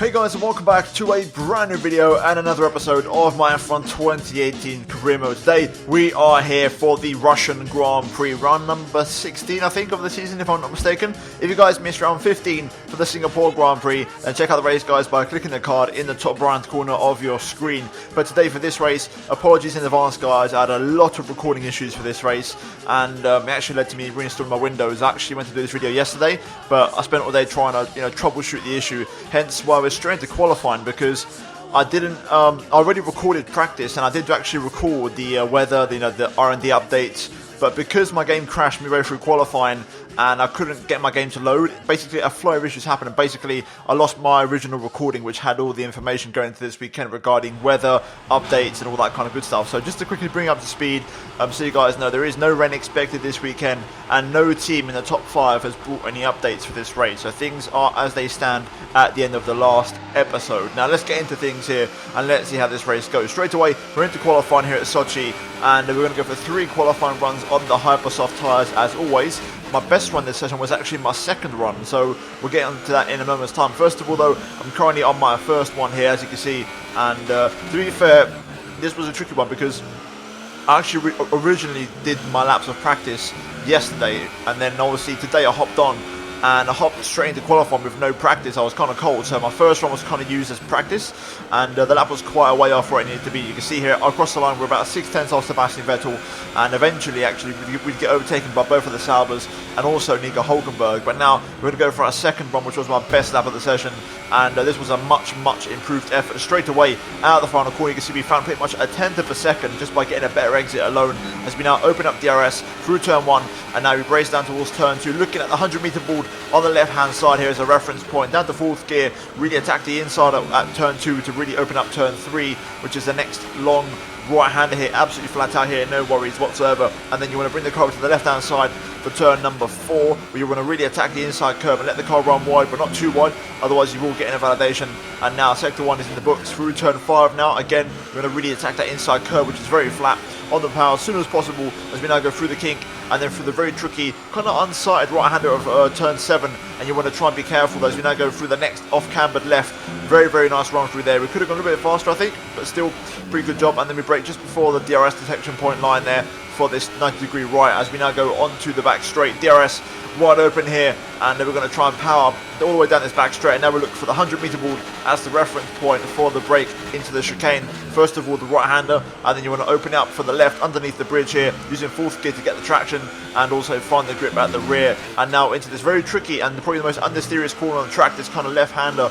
Hey guys, and welcome back to a brand new video and another episode of my F1 2018 career mode. Today we are here for the Russian Grand Prix, round number 16 I think of the season if I'm not mistaken. If you guys missed round 15 for the Singapore Grand Prix, then check out the race guys by clicking the card in the top right corner of your screen. But today for this race, apologies in advance guys, I had a lot of recording issues for this race and it actually led to me reinstalling my Windows. I actually went to do this video yesterday, but I spent all day trying to troubleshoot the issue, hence why we're straight into qualifying, because I didn't I already recorded practice and I did actually record the weather, the R&D updates, but because my game crashed midway through qualifying and I couldn't get my game to load, basically a flow of issues happened and basically I lost my original recording which had all the information going into this weekend regarding weather, updates and all that kind of good stuff. So just to quickly bring up to speed, so you guys know there is no rain expected this weekend and no team in the top 5 has brought any updates for this race. So things are as they stand at the end of the last episode. Now let's get into things here and let's see how this race goes. Straight away we're into qualifying here at Sochi and we're going to go for 3 qualifying runs on the Hypersoft tyres as always. My best run this session was actually my second run, so we'll get into that in a moment's time. First of all though, I'm currently on my first one here as you can see, and to be fair, this was a tricky one because I actually originally did my laps of practice yesterday, and then obviously today I hopped on and I hopped straight into qualifying with no practice. I was kind of cold, so my first run was kind of used as practice, and the lap was quite a way off where it needed to be. You can see here across the line we're about 6/10 off Sebastian Vettel, and eventually actually we'd get overtaken by both of the Saubers and also Nico Hulkenberg. But now we're going to go for our second run, which was my best lap of the session, and this was a much improved effort. Straight away out of the final corner you can see we found pretty much a tenth of a second just by getting a better exit alone as we now open up DRS through turn 1, and now we brace down towards turn 2, looking at the 100-meter board on the left hand side here as a reference point. Down to 4th gear, really attack the inside at turn 2 to really open up turn 3, which is the next long right hander here, absolutely flat out here, no worries whatsoever. And then you want to bring the car over to the left hand side for turn number 4, where you want to really attack the inside curve and let the car run wide but not too wide, otherwise you will get an invalidation. And now sector 1 is in the books through turn 5 now. Again we're going to really attack that inside curve which is very flat on the power as soon as possible as we now go through the kink and then through the very tricky kind of unsighted right hander of turn 7, and you want to try and be careful as we now go through the next off cambered left. Very nice run through there. We could have gone a little bit faster I think, but still pretty good job. And then we brake just before the DRS detection point line there for this 90-degree right as we now go onto the back straight. DRS wide open here, and then we're going to try and power all the way down this back straight, and now we're looking for the 100-meter board as the reference point for the break into the chicane. First of all the right hander, and then you want to open up for the left underneath the bridge here using 4th gear to get the traction and also find the grip at the rear. And now into this very tricky and probably the most understeerious corner on the track, this kind of left hander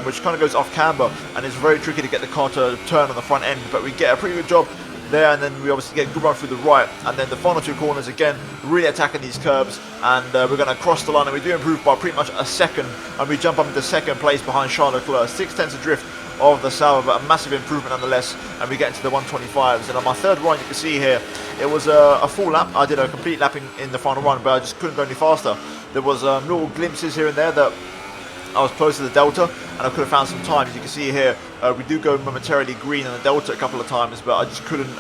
which kind of goes off camber, and it's very tricky to get the car to turn on the front end, but we get a pretty good job there, and then we obviously get a good run through the right, and then the final 2 corners again really attacking these curbs, and we're going to cross the line, and we do improve by pretty much a second, and we jump up into 2nd place behind Charles Leclerc, 6/10 adrift of the Sauber, but a massive improvement nonetheless, and we get into the 125s. And on my 3rd run you can see here it was a full lap. I did a complete lap in the final run, but I just couldn't go any faster. There was little glimpses here and there that I was close to the Delta and I could have found some time. As you can see here, we do go momentarily green on the Delta a couple of times, but I just couldn't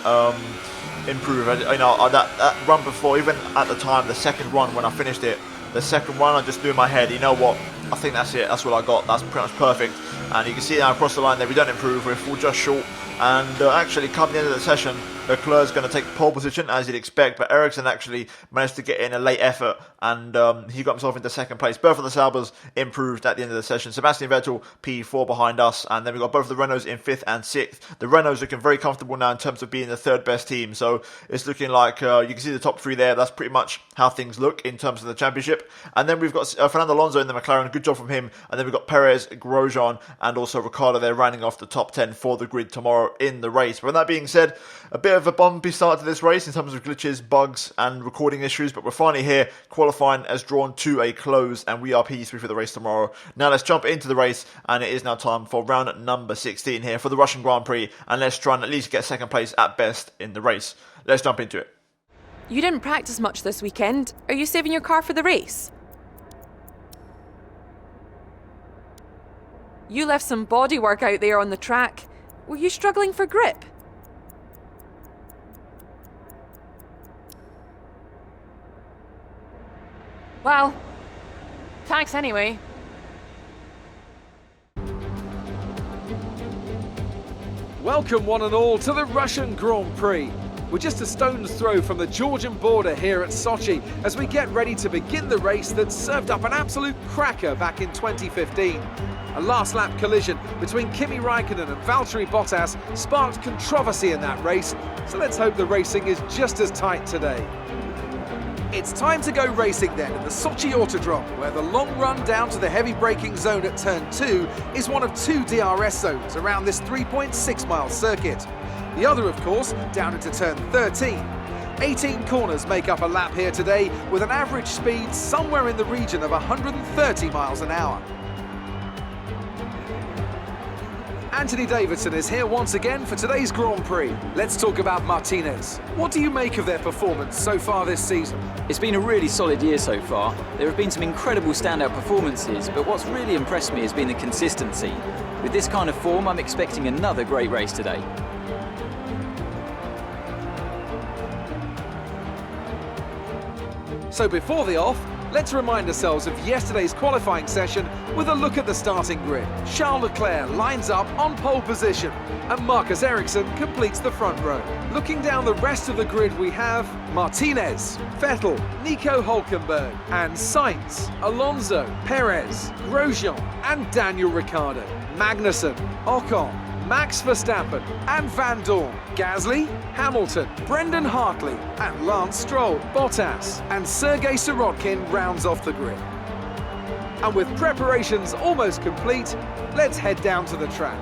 improve. That run before, even at the time, the second run when I finished it, the second run I just knew in my head, you know what, I think that's it, that's what I got, that's pretty much perfect. And you can see now across the line there we don't improve, we're full just short. And actually come the end of the session, Leclerc's going to take pole position as you'd expect, but Ericsson actually managed to get in a late effort and he got himself into 2nd place. Both of the Saubers improved at the end of the session. Sebastian Vettel P4 behind us, and then we've got both of the Renaults in 5th and 6th. The Renaults looking very comfortable now in terms of being the 3rd best team, so it's looking like you can see the top 3 there. That's pretty much how things look in terms of the championship. And then we've got Fernando Alonso in the McLaren, good job from him, and then we've got Perez, Grosjean and also Ricciardo there rounding off the top 10 for the grid tomorrow in the race. But with that being said, a bit of a bumpy start to this race in terms of glitches, bugs and recording issues, but we're finally here. Qualifying has drawn to a close and we are P3 for the race tomorrow. Now let's jump into the race, and it is now time for round number 16 here for the Russian Grand Prix, and let's try and at least get 2nd place at best in the race. Let's jump into it. You didn't practice much this weekend. Are you saving your car for the race? You left some bodywork out there on the track. Were you struggling for grip? Well, thanks anyway. Welcome one and all to the Russian Grand Prix. We're just a stone's throw from the Georgian border here at Sochi as we get ready to begin the race that served up an absolute cracker back in 2015. A last lap collision between Kimi Raikkonen and Valtteri Bottas sparked controversy in that race, so let's hope the racing is just as tight today. It's time to go racing then in the Sochi Autodrome, where the long run down to the heavy braking zone at turn 2 is one of 2 DRS zones around this 3.6 mile circuit. The other, of course, down into turn 13. 18 corners make up a lap here today, with an average speed somewhere in the region of 130 miles an hour. Anthony Davidson is here once again for today's Grand Prix. Let's talk about Martinez. What do you make of their performance so far this season? It's been a really solid year so far. There have been some incredible standout performances, but what's really impressed me has been the consistency. With this kind of form, I'm expecting another great race today. So before the off, let's remind ourselves of yesterday's qualifying session with a look at the starting grid. Charles Leclerc lines up on pole position and Marcus Ericsson completes the front row. Looking down the rest of the grid, we have Martinez, Vettel, Nico Hülkenberg and Sainz, Alonso, Perez, Grosjean and Daniel Ricciardo, Magnussen, Ocon, Max Verstappen and Van Dorn, Gasly, Hamilton, Brendan Hartley and Lance Stroll, Bottas and Sergei Sirotkin rounds off the grid. And with preparations almost complete, let's head down to the track.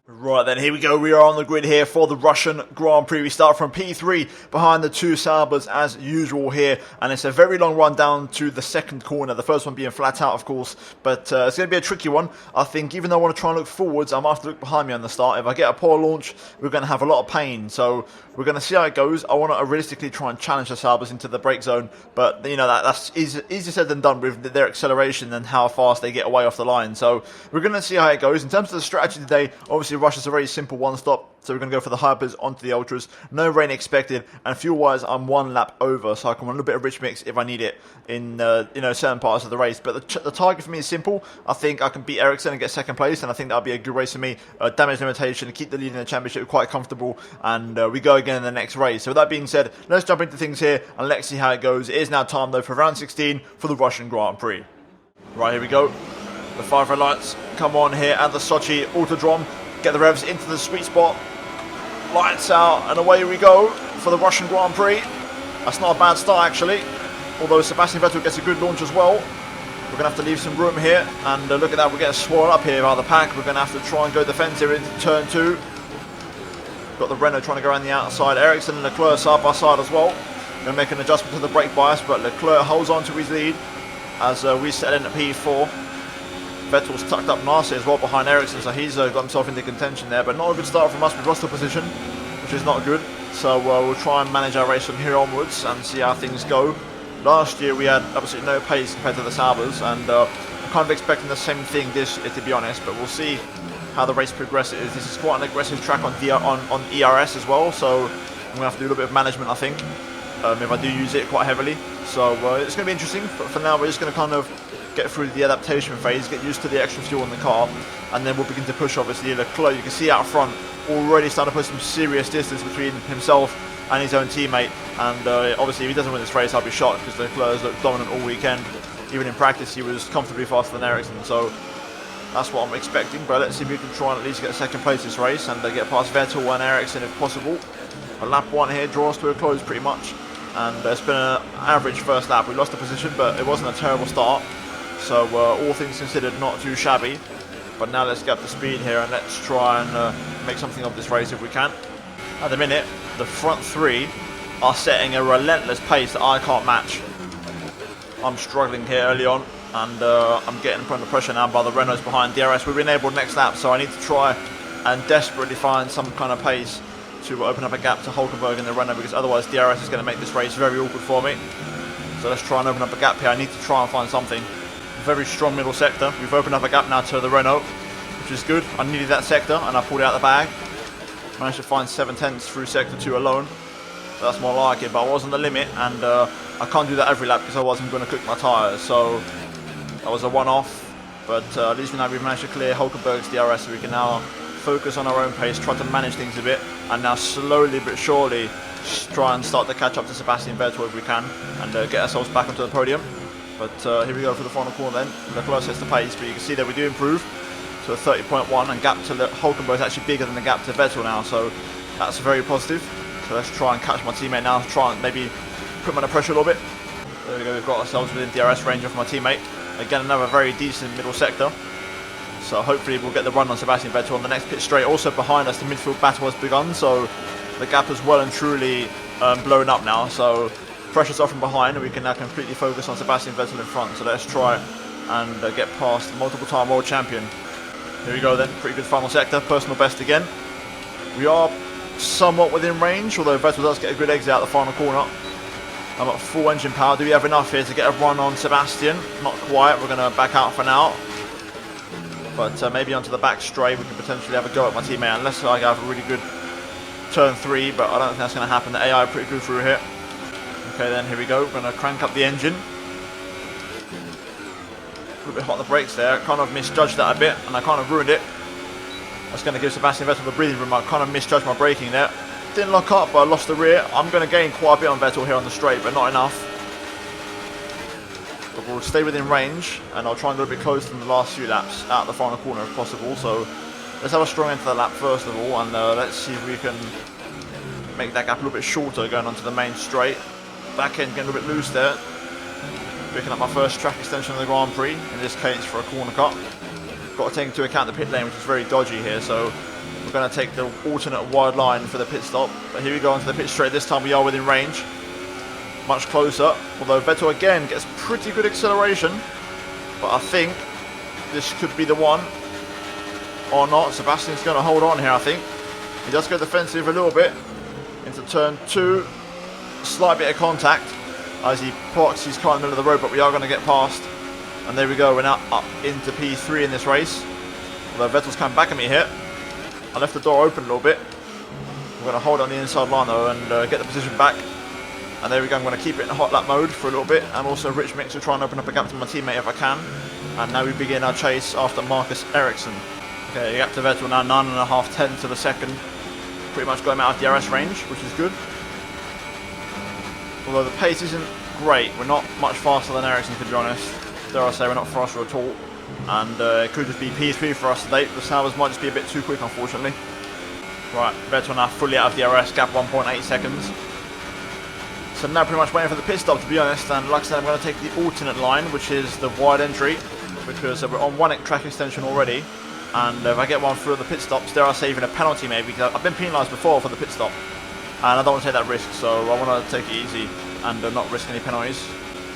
Right then, here we go. We are on the grid here for the Russian Grand Prix. We start from P3 behind the 2 Saubers as usual here. And it's a very long run down to the second corner. The first one being flat out, of course. But it's going to be a tricky one. I think even though I want to try and look forwards, I'm going to have to look behind me on the start. If I get a poor launch, we're going to have a lot of pain. So we're going to see how it goes. I want to realistically try and challenge the Saubers into the brake zone. But, you know, that's easier said than done with their acceleration and how fast they get away off the line. So we're going to see how it goes. In terms of the strategy today, obviously Russia's a very simple one-stop. So we're going to go for the hypers onto the ultras. No rain expected. And fuel-wise, I'm 1 lap over. So I can run a little bit of rich mix if I need it in certain parts of the race. But the target for me is simple. I think I can beat Ericsson and get second place. And I think that'll be a good race for me. Damage limitation, keep the lead in the championship quite comfortable. And we go again in the next race. So with that being said, let's jump into things here. And let's see how it goes. It is now time, though, for round 16 for the Russian Grand Prix. Right, here we go. The 5 red lights come on here at the Sochi Autodrome. Get the revs into the sweet spot. Lights out, and away we go for the Russian Grand Prix. That's not a bad start, actually. Although Sebastian Vettel gets a good launch as well. We're going to have to leave some room here. And look at that, we're getting swirled up here by the pack. We're going to have to try and go defensive into turn 2. Got the Renault trying to go around the outside. Ericsson and Leclerc side by side as well. Going to make an adjustment to the brake bias, but Leclerc holds on to his lead as we settle in at P4. Vettel's tucked up nicely as well behind Ericsson, so he's got himself into contention there. But not a good start from us. We've lost the position, which is not good. So we'll try and manage our race from here onwards and see how things go. Last year we had absolutely no pace compared to the Saubers, and I'm kind of expecting the same thing this year, to be honest. But we'll see how the race progresses. This is quite an aggressive track on ERS as well, so I'm going to have to do a little bit of management, I think, if I do use it quite heavily. So it's going to be interesting, but for now we're just going to kind of get through the adaptation phase, get used to the extra fuel in the car, and then we'll begin to push. Obviously Leclerc, you can see out front, already starting to put some serious distance between himself and his own teammate, and obviously if he doesn't win this race I'll be shocked, because Leclerc has looked dominant all weekend. Even in practice he was comfortably faster than Ericsson, so that's what I'm expecting. But let's see if we can try and at least get second place this race and get past Vettel and Ericsson if possible. A lap 1 here draws to a close pretty much, and it's been an average first lap. We lost the position, but it wasn't a terrible start. So all things considered, not too shabby. But now let's get up to speed here and let's try and make something of this race if we can. At the minute, the front 3 are setting a relentless pace that I can't match. I'm struggling here early on, and I'm getting put under pressure now by the Renaults behind DRS. We've enabled next lap, so I need to try and desperately find some kind of pace to open up a gap to Hülkenberg and the Renault, because otherwise DRS is going to make this race very awkward for me. So let's try and open up a gap here. I need to try and find something. Very strong middle sector. We've opened up a gap now to the Renault, which is good. I needed that sector and I pulled it out the bag. Managed to find 7/10 through sector 2 alone. So that's more like it, but I was on the limit, and I can't do that every lap because otherwise I'm going to cook my tyres. So that was a one-off, but at least now we've managed to clear Hülkenberg's DRS, so we can now focus on our own pace, try to manage things a bit, and now slowly but surely try and start to catch up to Sebastian Vettel if we can, and get ourselves back onto the podium. But here we go for the final corner then. Leclerc sets the pace, but you can see that we do improve to a 30.1, and gap to Hulkenberg is actually bigger than the gap to Vettel now, so that's very positive. So let's try and catch my teammate now, try and maybe put him under pressure a little bit. There we go, we've got ourselves within DRS range of my teammate. Again, another very decent middle sector. So hopefully we'll get the run on Sebastian Vettel on the next pit straight. Also behind us, the midfield battle has begun, so the gap is well and truly blown up now. So pressure's off from behind, and we can now completely focus on Sebastian Vettel in front. So let's try and get past the multiple-time world champion. Here we go then, pretty good final sector, personal best again. We are somewhat within range, although Vettel does get a good exit out the final corner. I'm at full engine power. Do we have enough here to get a run on Sebastian? Not quite, we're going to back out for now. But maybe onto the back straight we can potentially have a go at my teammate, unless I have a really good turn 3, but I don't think that's going to happen. The AI are pretty good through here. Okay then, here we go, we're going to crank up the engine. A little bit hot on the brakes there, kind of misjudged that a bit, and I kind of ruined it. I was going to give Sebastian Vettel the breathing room, I kind of misjudged my braking there. Didn't lock up, but I lost the rear. I'm going to gain quite a bit on Vettel here on the straight, but not enough. But we'll stay within range, and I'll try and go a bit closer than the last few laps out the final corner if possible. So let's have a strong end to the lap first of all, and let's see if we can make that gap a little bit shorter going onto the main straight. Back end getting a little bit loose there. Picking up my first track extension of the Grand Prix, in this case for a corner cut. Got to take into account the pit lane, which is very dodgy here, so we're going to take the alternate wide line for the pit stop. But here we go onto the pit straight. This time we are within range. Much closer, although Vettel again gets pretty good acceleration. But I think this could be the one, or not. Sebastian's going to hold on here, I think. He does go defensive a little bit into turn 2. Slight bit of contact as he parks his car in the middle of the road, but we are going to get past. And there we go, we're now up into P3 in this race. Although Vettel's come back at me here. I left the door open a little bit. We're going to hold on the inside line though and get the position back. And there we go, I'm going to keep it in hot lap mode for a little bit, and also rich mix to try and open up a gap to my teammate if I can. And now we begin our chase after Marcus Ericsson. Okay, gap to Vettel now, 9.5 tenths of a second. Pretty much got him out of DRS range, which is good. Although the pace isn't great, we're not much faster than Ericsson to be honest. Dare I say, we're not faster at all. And it could just be P3 for us today. The Salvers might just be a bit too quick unfortunately. Right, Vettel now fully out of DRS, gap 1.8 seconds. So now pretty much waiting for the pit stop to be honest, and like I said I'm going to take the alternate line, which is the wide entry, because we're on one track extension already, and if I get one through the pit stops, dare I say even a penalty maybe, because I've been penalised before for the pit stop, and I don't want to take that risk, so I want to take it easy and not risk any penalties.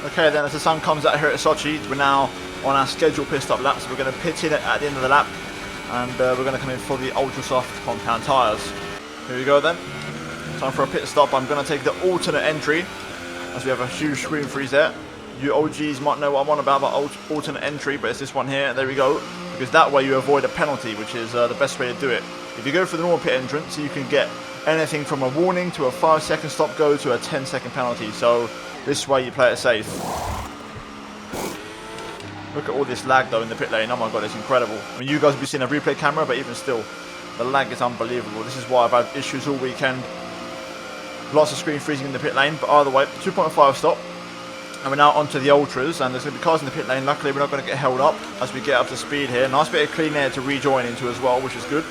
Okay then, as the sun comes out here at Sochi, we're now on our scheduled pit stop lap, so we're going to pit in at the end of the lap, and we're going to come in for the ultra soft compound tyres. Here we go then. Time for a pit stop. I'm going to take the alternate entry, as we have a huge screen freeze there. You OGs might know what I'm on about alternate entry, but it's this one here. There we go. Because that way you avoid a penalty, which is the best way to do it. If you go for the normal pit entrance, you can get anything from a warning to a 5-second stop go to a 10-second penalty. So this way you play it safe. Look at all this lag though in the pit lane. Oh my god, it's incredible. I mean, you guys will be seeing a replay camera, but even still, the lag is unbelievable. This is why I've had issues all weekend. Lots of screen freezing in the pit lane, but either way, 2.5 stop. And we're now onto the ultras, and there's going to be cars in the pit lane. Luckily, we're not going to get held up as we get up to speed here. Nice bit of clean air to rejoin into as well, which is good.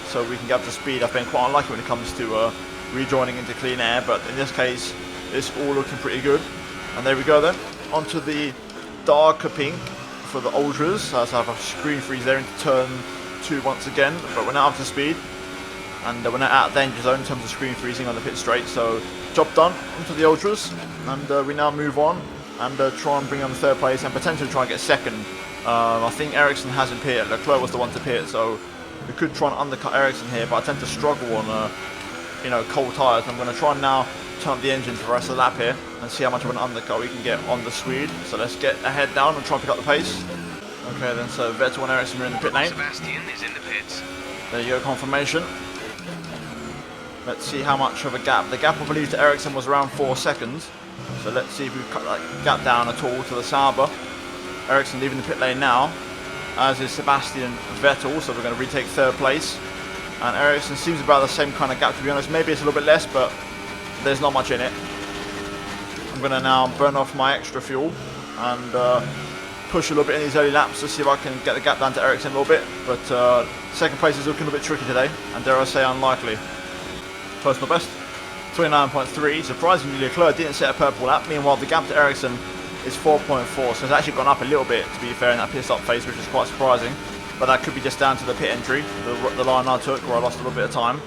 So we can get up to speed. I've been quite unlucky when it comes to rejoining into clean air, but in this case, it's all looking pretty good. And there we go then, onto the darker pink for the ultras. As I have a screen freeze there into turn 2 once again, but we're now up to speed. And we're now out of danger zone in terms of screen freezing on the pit straight. So job done onto the ultras, and we now move on and try and bring on the 3rd place and potentially try and get 2nd. I think Ericsson hasn't pitted. Leclerc was the one to pit, so we could try and undercut Ericsson here, but I tend to struggle on cold tyres. I'm going to try and now turn up the engine for the rest of the lap here and see how much of an undercut we can get on the Swede. So let's get a head down and try and pick up the pace. Okay then, so Vettel and Ericsson are in the pit lane. Sebastian is in the pits. There you go, confirmation. Let's see how much of a gap. The gap I believe to Ericsson was around 4 seconds. So let's see if we cut that gap down at all to the Sauber. Ericsson leaving the pit lane now, as is Sebastian Vettel, so we're going to retake 3rd place. And Ericsson seems about the same kind of gap, to be honest. Maybe it's a little bit less, but there's not much in it. I'm going to now burn off my extra fuel and push a little bit in these early laps to see if I can get the gap down to Ericsson a little bit. But second place is looking a bit tricky today, and dare I say unlikely. Personal best, 29.3. Surprisingly, Leclerc didn't set a purple lap. Meanwhile, the gap to Ericsson is 4.4, so it's actually gone up a little bit, to be fair, in that pit stop phase, which is quite surprising. But that could be just down to the pit entry, the line I took, where I lost a little bit of time.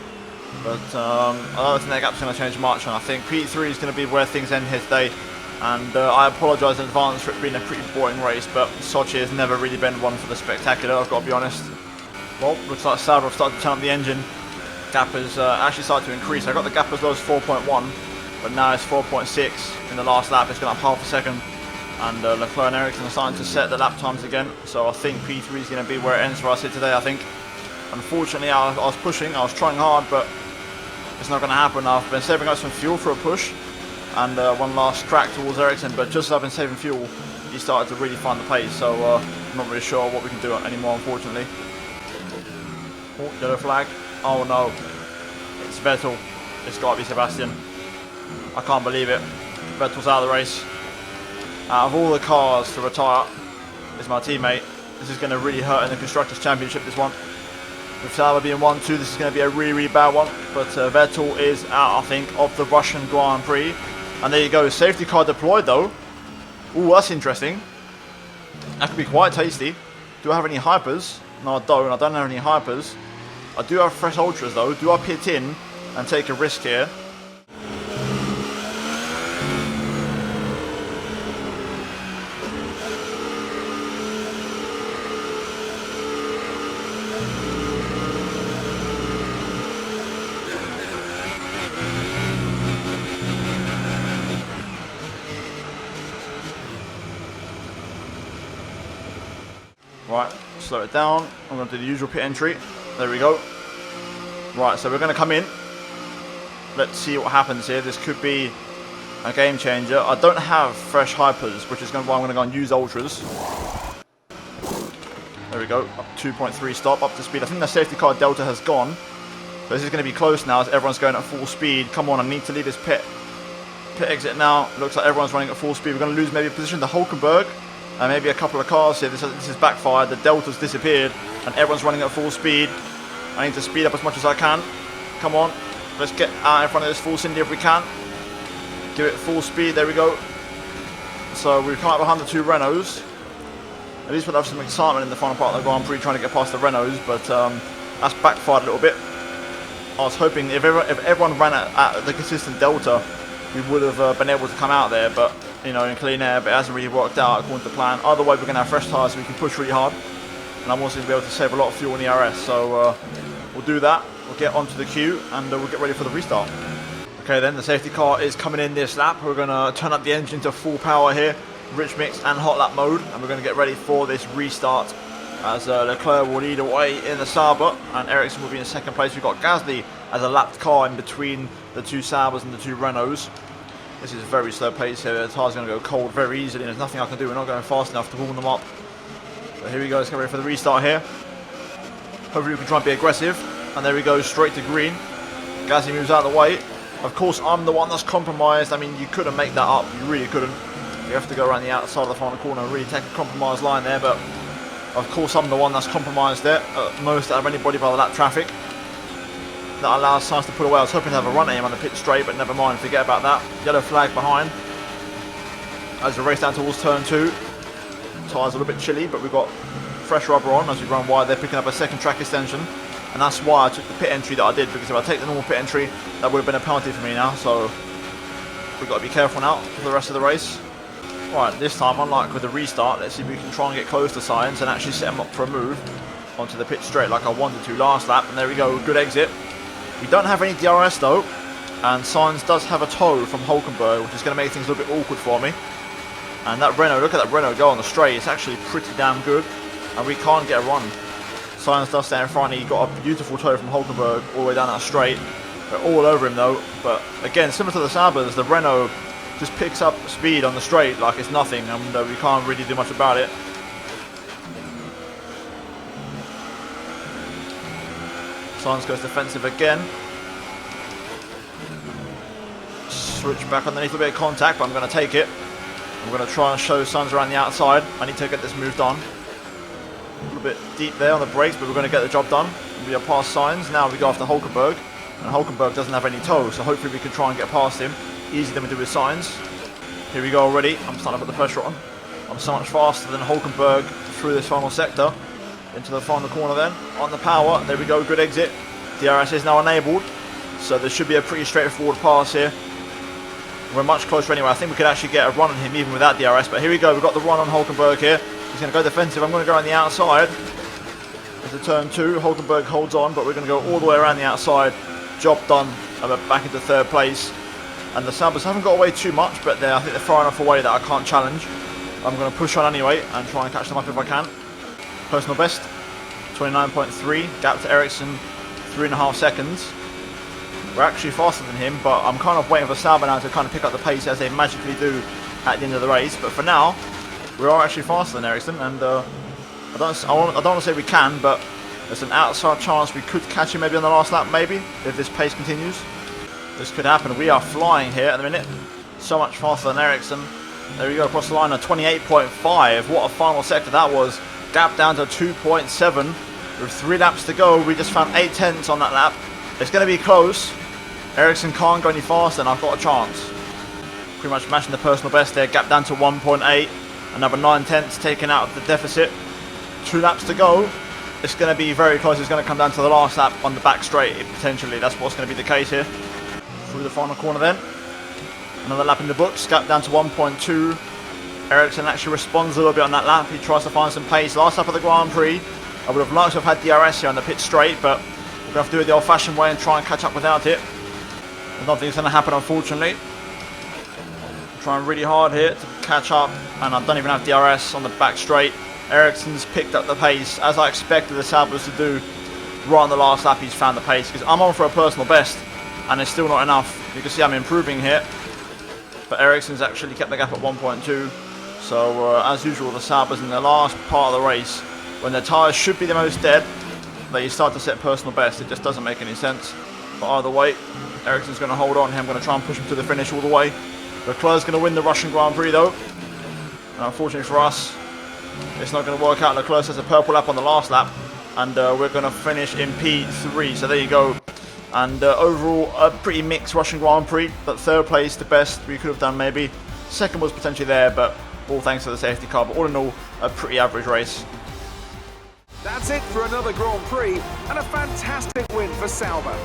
But I don't think that gap's going to change much, and I think P3 is going to be where things end here today. And I apologise in advance for it being a pretty boring race, but Sochi has never really been one for the spectacular, I've got to be honest. Well, looks like Sauber have started to turn up the engine. Gap has actually started to increase. I got the gap as low as 4.1, but now it's 4.6 in the last lap. It's gone up half a second. And Leclerc and Ericsson are starting to set the lap times again. So I think P3 is going to be where it ends for us here today, I think. Unfortunately, I was pushing, I was trying hard, but it's not going to happen. I've been saving up some fuel for a push and one last crack towards Ericsson, but just as I've been saving fuel, he started to really find the pace. So I'm not really sure what we can do anymore, unfortunately. Oh, yellow flag. Oh no, it's Vettel. It's got to be Sebastian. I can't believe it. Vettel's out of the race. Out of all the cars to retire, is my teammate. This is going to really hurt in the Constructors' Championship, this one. With Sauber being 1-2, this is going to be a really, really bad one. But Vettel is out, I think, of the Russian Grand Prix. And there you go, safety car deployed though. Ooh, that's interesting. That could be quite tasty. Do I have any hypers? No, I don't have any hypers. I do have fresh ultras though. Do I pit in and take a risk here? Right, slow it down. I'm going to do the usual pit entry. There we go. Right, so we're going to come in. Let's see what happens here. This could be a game changer. I don't have fresh hypers, which is why I'm going to go and use ultras. There we go. Up 2.3 stop, up to speed. I think the safety car Delta has gone. So this is going to be close now as everyone's going at full speed. Come on, I need to leave this pit exit now. Looks like everyone's running at full speed. We're going to lose maybe a position to Hulkenberg. And maybe a couple of cars here. This is backfired. The Delta's disappeared. And everyone's running at full speed. I need to speed up as much as I can. Come on. Let's get out in front of this full Cindy if we can. Give it full speed. There we go. So we've come out behind the two Renaults. At least we'll have some excitement in the final part of the Grand Prix trying to get past the Renaults. But that's backfired a little bit. I was hoping if everyone ran at the consistent Delta, we would have been able to come out there. But you know, in clean air, but it hasn't really worked out according to plan. Otherwise, we're going to have fresh tyres so we can push really hard. And I'm also going to be able to save a lot of fuel in the RS. So we'll do that. We'll get onto the queue and we'll get ready for the restart. Okay then, the safety car is coming in this lap. We're going to turn up the engine to full power here. Rich mix and hot lap mode. And we're going to get ready for this restart. As Leclerc will lead away in the Sauber. And Ericsson will be in second place. We've got Gasly as a lapped car in between the two Saubers and the two Renaults. This is a very slow pace here. The tyre's going to go cold very easily, and there's nothing I can do. We're not going fast enough to warm them up. So here we go. Let's get ready for the restart here. Hopefully we can try and be aggressive. And there we go, straight to green. Gasly moves out of the way. Of course, I'm the one that's compromised. I mean, you couldn't make that up. You really couldn't. You have to go around the outside of the final corner and really take a compromised line there. But of course, I'm the one that's compromised there. Most out of anybody by the lap traffic. That allows Sainz to put away. I was hoping to have a run at him on the pit straight, but never mind, forget about that. Yellow flag behind. As we race down towards turn 2. Tyres a little bit chilly, but we've got fresh rubber on as we run wide. They're picking up a second track extension. And that's why I took the pit entry that I did, because if I take the normal pit entry, that would have been a penalty for me now. So we've got to be careful now for the rest of the race. Right, this time, unlike with the restart, let's see if we can try and get close to Sainz and actually set him up for a move onto the pit straight like I wanted to last lap. And there we go, good exit. We don't have any DRS though, and Sainz does have a tow from Hulkenberg, which is going to make things a little bit awkward for me. And that Renault, look at that Renault go on the straight, it's actually pretty damn good, and we can't get a run. Sainz does stay in front, he got a beautiful tow from Hulkenberg all the way down that straight. We're all over him though, but again, similar to the Saubers, the Renault just picks up speed on the straight like it's nothing, and we can't really do much about it. Sainz goes defensive again. Switch back underneath, a bit of contact, but I'm going to take it. I'm going to try and show Sainz around the outside. I need to get this move done. A little bit deep there on the brakes, but we're going to get the job done. We are past Sainz. Now we go after Hulkenberg. And Hulkenberg doesn't have any tow, so hopefully we can try and get past him. Easier than we do with Sainz. Here we go already. I'm starting to put the pressure on. I'm so much faster than Hulkenberg through this final sector. Into the final corner then. On the power. There we go. Good exit. DRS is now enabled. So there should be a pretty straightforward pass here. We're much closer anyway. I think we could actually get a run on him even without DRS. But here we go. We've got the run on Hulkenberg here. He's going to go defensive. I'm going to go around the outside. Into turn 2. Hulkenberg holds on, but we're going to go all the way around the outside. Job done. And we're back into third place. And the Sabres haven't got away too much, but I think they're far enough away that I can't challenge. I'm going to push on anyway and try and catch them up if I can. Personal best, 29.3. Gap to Ericsson, 3.5 seconds. We're actually faster than him, but I'm kind of waiting for Sauber now to kind of pick up the pace as they magically do at the end of the race. But for now, we are actually faster than Ericsson, and I don't want to say we can, but there's an outside chance we could catch him maybe on the last lap, maybe, if this pace continues. This could happen. We are flying here at the minute. So much faster than Ericsson. There we go, across the line at 28.5. What a final sector that was. Gap down to 2.7. With 3 laps to go, we just found 8 tenths on that lap. It's going to be close. Ericsson can't go any faster, and I've got a chance. Pretty much matching the personal best there. Gap down to 1.8. Another 9 tenths taken out of the deficit. 2 laps to go. It's going to be very close. It's going to come down to the last lap on the back straight, potentially. That's what's going to be the case here. Through the final corner then. Another lap in the books. Gap down to 1.2. Ericsson actually responds a little bit on that lap. He tries to find some pace. Last lap of the Grand Prix. I would have liked to have had DRS here on the pit straight, but we're going to have to do it the old-fashioned way and try and catch up without it. I don't think it's going to happen, unfortunately. I'm trying really hard here to catch up, and I don't even have DRS on the back straight. Ericsson's picked up the pace, as I expected the Sabres to do. Right on the last lap, he's found the pace, because I'm on for a personal best, and it's still not enough. You can see I'm improving here, but Ericsson's actually kept the gap at 1.2. So, as usual, the Sabres in the last part of the race, when their tyres should be the most dead, they start to set personal best. It just doesn't make any sense. But either way, Ericsson's going to hold on here. I'm going to try and push him to the finish all the way. Leclerc's going to win the Russian Grand Prix, though. And unfortunately for us, it's not going to work out. Leclerc has a purple lap on the last lap, and we're going to finish in P3. So there you go. And overall, a pretty mixed Russian Grand Prix, but third place, the best we could have done maybe. Second was potentially there, but all thanks to the safety car. But all in all, a pretty average race. That's it for another Grand Prix and a fantastic win for Sauber.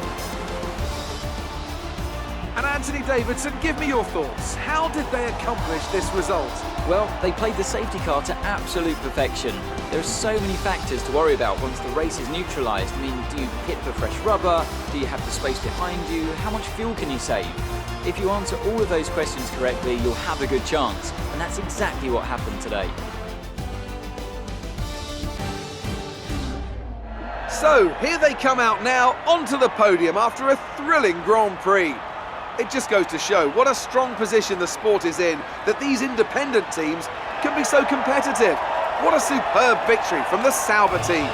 And Anthony Davidson, give me your thoughts. How did they accomplish this result? Well, they played the safety car to absolute perfection. There are so many factors to worry about once the race is neutralised. I mean, do you pit for fresh rubber? Do you have the space behind you? How much fuel can you save? If you answer all of those questions correctly, you'll have a good chance. And that's exactly what happened today. So, here they come out now onto the podium after a thrilling Grand Prix. It just goes to show what a strong position the sport is in, that these independent teams can be so competitive. What a superb victory from the Sauber team.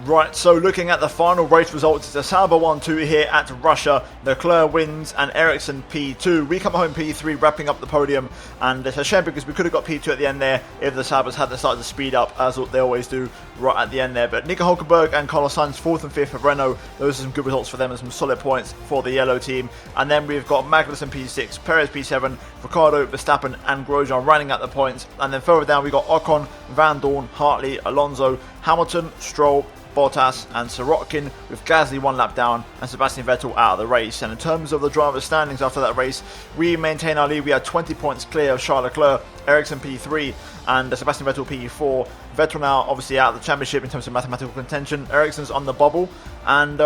Right, so looking at the final race results, it's a Sauber 1-2 here at Russia. Leclerc wins and Ericsson P2. We come home P3, wrapping up the podium, and it's a shame because we could have got P2 at the end there if the Sabres hadn't started to speed up, as they always do right at the end there. But Nico Hulkenberg and Carlos Sainz 4th and 5th for Renault. Those are some good results for them and some solid points for the yellow team. And then we've got Magnussen P6, Perez P7, Ricciardo, Verstappen and Grosjean running out the points. And then further down we've got Ocon, Van Dorn, Hartley, Alonso, Hamilton, Stroll, Bottas and Sorokin, with Gasly 1 lap down and Sebastian Vettel out of the race. And in terms of the driver's standings after that race, we maintain our lead. We had 20 points clear of Charles Leclerc, Ericsson P3 and Sebastian Vettel P4. Vettel now obviously out of the championship in terms of mathematical contention. Ericsson's on the bubble. And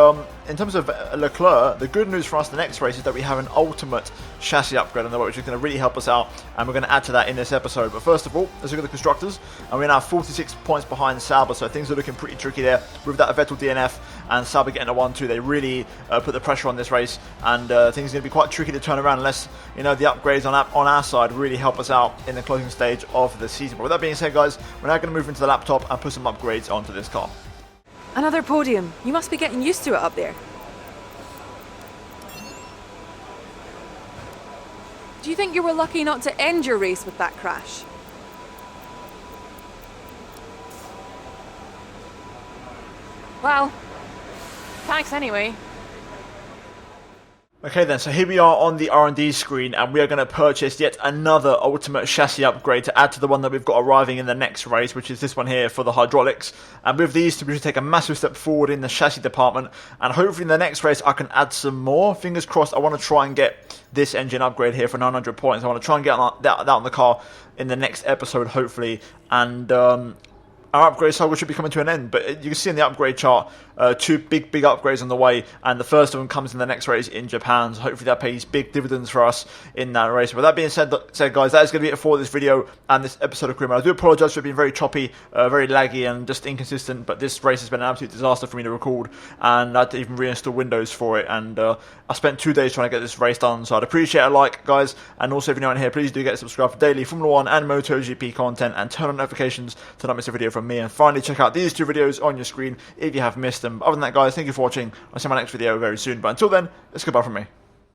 in terms of Leclerc, the good news for us the next race is that we have an ultimate chassis upgrade on the way, which is going to really help us out, and we're going to add to that in this episode. But first of all, let's look at the constructors, and we're now 46 points behind Sauber, so things are looking pretty tricky there with that Vettel DNF and Sauber getting a 1-2. They really put the pressure on this race, and things are going to be quite tricky to turn around unless, you know, the upgrades on our side really help us out in the closing stage of the season. But with that being said, guys, we're now going to move into the laptop and put some upgrades onto this car. Another podium. You must be getting used to it up there. Do you think you were lucky not to end your race with that crash? Well, thanks anyway. Okay then, so here we are on the R&D screen, and we are going to purchase yet another ultimate chassis upgrade to add to the one that we've got arriving in the next race, which is this one here for the hydraulics. And with these, we should take a massive step forward in the chassis department, and hopefully in the next race I can add some more. Fingers crossed. I want to try and get this engine upgrade here for 900 points. I want to try and get that on the car in the next episode, hopefully, and our upgrade cycle should be coming to an end. But you can see in the upgrade chart, two big upgrades on the way, and the first of them comes in the next race in Japan, so hopefully that pays big dividends for us in that race. With that being said, guys, that is going to be it for this video and this episode of Career Mode. I do apologise for being very choppy, very laggy and just inconsistent, but this race has been an absolute disaster for me to record, and I had to even reinstall Windows for it, and I spent 2 days trying to get this race done, so I'd appreciate a like, guys. And also, if you're not here, please do get subscribed for daily Formula 1 and MotoGP content, and turn on notifications to not miss a video from me. And finally, check out these 2 videos on your screen if you have missed them. But other than that, guys, thank you for watching. I'll see you in my next video very soon. But until then, it's goodbye from me.